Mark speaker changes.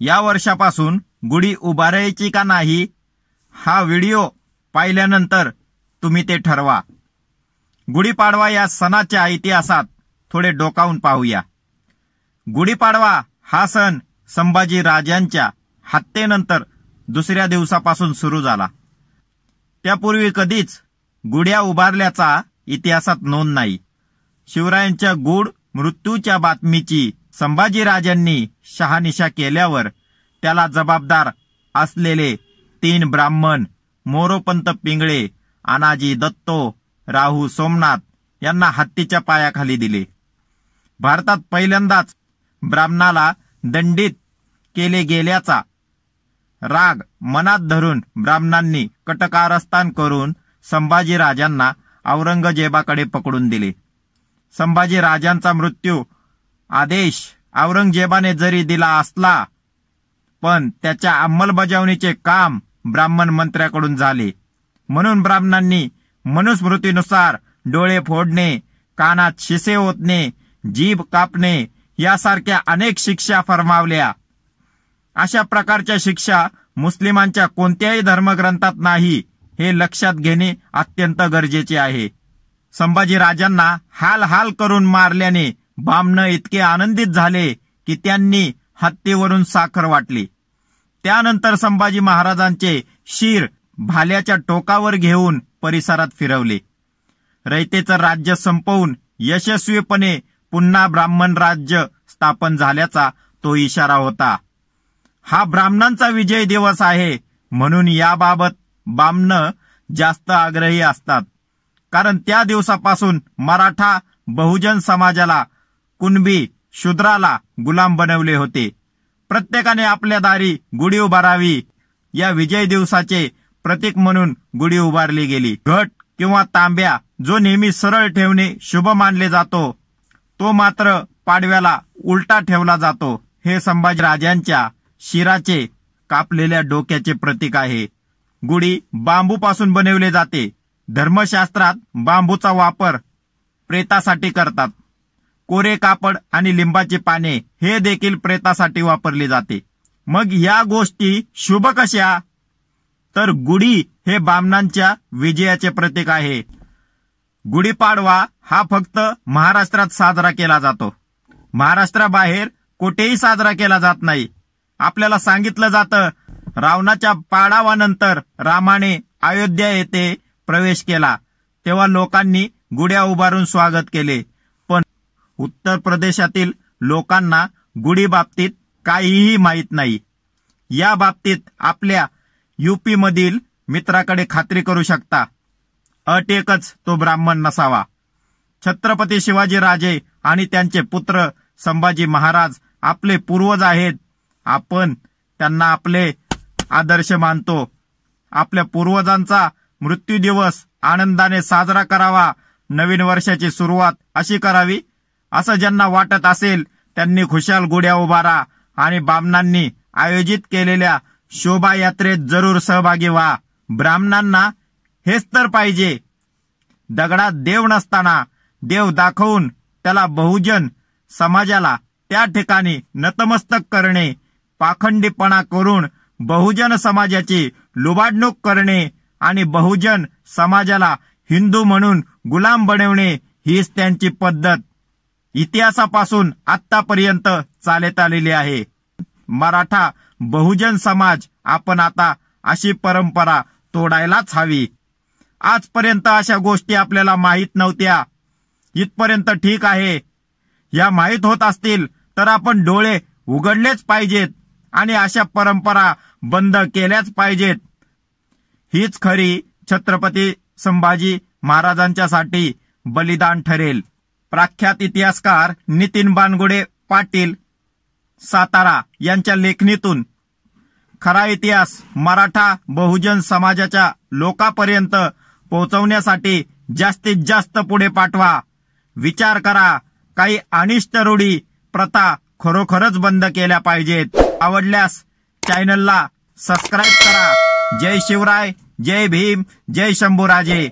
Speaker 1: या वर्षापासून गुढी उभारायची का नाही, हा व्हिडिओ पाहिल्यानंतर तुम्ही ते ठरवा। गुढीपाडवा या सणाच्या इतिहासात थोडे डोकावून पाहूया। गुढीपाडवा हा सण संभाजी राजांच्या हत्येनंतर दुसऱ्या दिवसापासून सुरू झाला। त्यापूर्वी कधीच गुढ्या उभारल्याचा इतिहासात नोंद नाही। शिवरायांच्या गूढ मृत्यूच्या बातमीची संभाजीराजांनी शहानिशा केल्यावर त्याला जबाबदार असलेले 3 ब्राह्मण मोरोपंत पिंगळे, अनाजी दत्तो, राहू सोमनाथ यांना हत्तीच्या पायाखाली दिले। भारतात पहिल्यांदाच ब्राह्मणाला दंडित केले गेल्याचा राग मनात धरून ब्राह्मणांनी कटकारस्थान करून संभाजीराजांना औरंगजेबाकडे पकडून दिले। संभाजीराजांचा मृत्यू आदेश औरंगजेबाने जरी दिला असला, पण त्याच्या अंमलबजावणीचे काम ब्राह्मण मंत्र्याकडून झाले। म्हणून ब्राह्मणांनी मनुस्मृतीनुसार डोळे फोडणे, कानात शिसे ओतणे, जीभ कापणे यासारख्या अनेक शिक्षा फरमावल्या। अशा प्रकारच्या शिक्षा मुस्लिमांच्या कोणत्याही धर्मग्रंथात नाही, हे लक्षात घेणे अत्यंत गरजेचे आहे। संभाजीराजांना हाल हाल करून मारल्याने ब्राह्मण इतके आनंदित झाले की त्यांनी हत्तीवरून साखर वाटली। त्यानंतर संभाजी महाराजांचे शीर भाल्याच्या टोकावर घेऊन परिसरात फिरवले। रयतेचं राज्य संपवून यशस्वीपणे पुन्हा ब्राह्मण राज्य स्थापन झाल्याचा तो इशारा होता। हा ब्राह्मणांचा विजय दिवस आहे, म्हणून याबाबत ब्राह्मण जास्त आग्रही असतात, कारण त्या दिवसापासून मराठा बहुजन समाजाला, कुणबी शूद्राला गुलाम बनवले होते। प्रत्येकाने आपल्या दारी गुढी उभारावी। या विजय दिवसाचे प्रतीक म्हणून गुढी उभारली गेली। घट किंवा तांब्या जो नेहमी सरळ ठेवणे शुभ मानले जातो, तो मात्र पाडव्याला उलटा ठेवला जातो। हे संभाजीराजांच्या शिराचे कापलेल्या डोक्याचे प्रतीक आहे। गुढी बांबूपासून बनवले जाते। धर्मशास्त्रात बांबूचा वापर प्रेतासाठी करतात। कोरे कापड आणि लिंबाची पाने हे देखील प्रेतासाठी वापरले जाते। मग या गोष्टी शुभ कशा? तर गुढी हे ब्राह्मणांच्या विजयाचे प्रतीक आहे। गुढीपाडवा हा फक्त महाराष्ट्रात साजरा केला जातो, महाराष्ट्राबाहेर कुठेही साजरा केला जात नाही। आपल्याला सांगितलं जातं, रावणाच्या पाडावानंतर रामाने अयोध्या येथे प्रवेश केला, तेव्हा लोकांनी गुढ्या उभारून स्वागत केले। पण उत्तर प्रदेशातील लोकांना गुढी बाबतीत काहीही माहीत नाही। या बाबतीत आपल्या यूपी मधील मित्राकडे खात्री करू शकता। अट एकच, तो ब्राह्मण नसावा। छत्रपती शिवाजी राजे आणि त्यांचे पुत्र संभाजी महाराज आपले पूर्वज आहेत। आपण त्यांना आपले आदर्श मानतो। आपल्या पूर्वजांचा मृत्यू दिवस आनंदाने साजरा करावा, नवीन वर्षाची सुरुवात अशी करावी, असं ज्यांना वाटत असेल त्यांनी खुशाल गुढ्या उभारा आणि ब्राह्मणांनी आयोजित केलेल्या शोभायात्रेत जरूर सहभागी व्हा। ब्राह्मणांना हेच तर पाहिजे। दगडात देव नसताना देव दाखवून त्याला बहुजन समाजाला त्या ठिकाणी नतमस्तक करणे, पाखंडीपणा करून बहुजन समाजाची लुबाडणूक करणे आणि बहुजन समाजाला हिंदू म्हणून गुलाम बनवणे हीच त्यांची पद्धत इतिहासापासून आतापर्यंत चालत आलेली आहे। मराठा बहुजन समाज आपण आता अशी परंपरा तोडायलाच हवी। आजपर्यंत अशा गोष्टी आपल्याला माहीत नव्हत्या, इथपर्यंत ठीक आहे। या माहीत होत असतील तर आपण डोळे उघडलेच पाहिजेत आणि अशा परंपरा बंद केल्याच पाहिजेत। हीच खरी छत्रपती संभाजी महाराजांच्यासाठी बलिदान ठरेल। प्रख्यात इतिहासकार नितीन बानगुडे पाटील सातारा यांच्या लेखणीतून खरा इतिहास मराठा बहुजन समाजाच्या लोकांपर्यंत पोहोचवण्यासाठी जास्तीत जास्त पुढे पाठवा। विचार करा, काही अनिष्ट रूढी प्रथा खरोखरच बंद केल्या पाहिजेत। आवडल्यास चॅनलला सबस्क्राईब करा। जय शिवराय, जय भीम, जय शंभूराजे।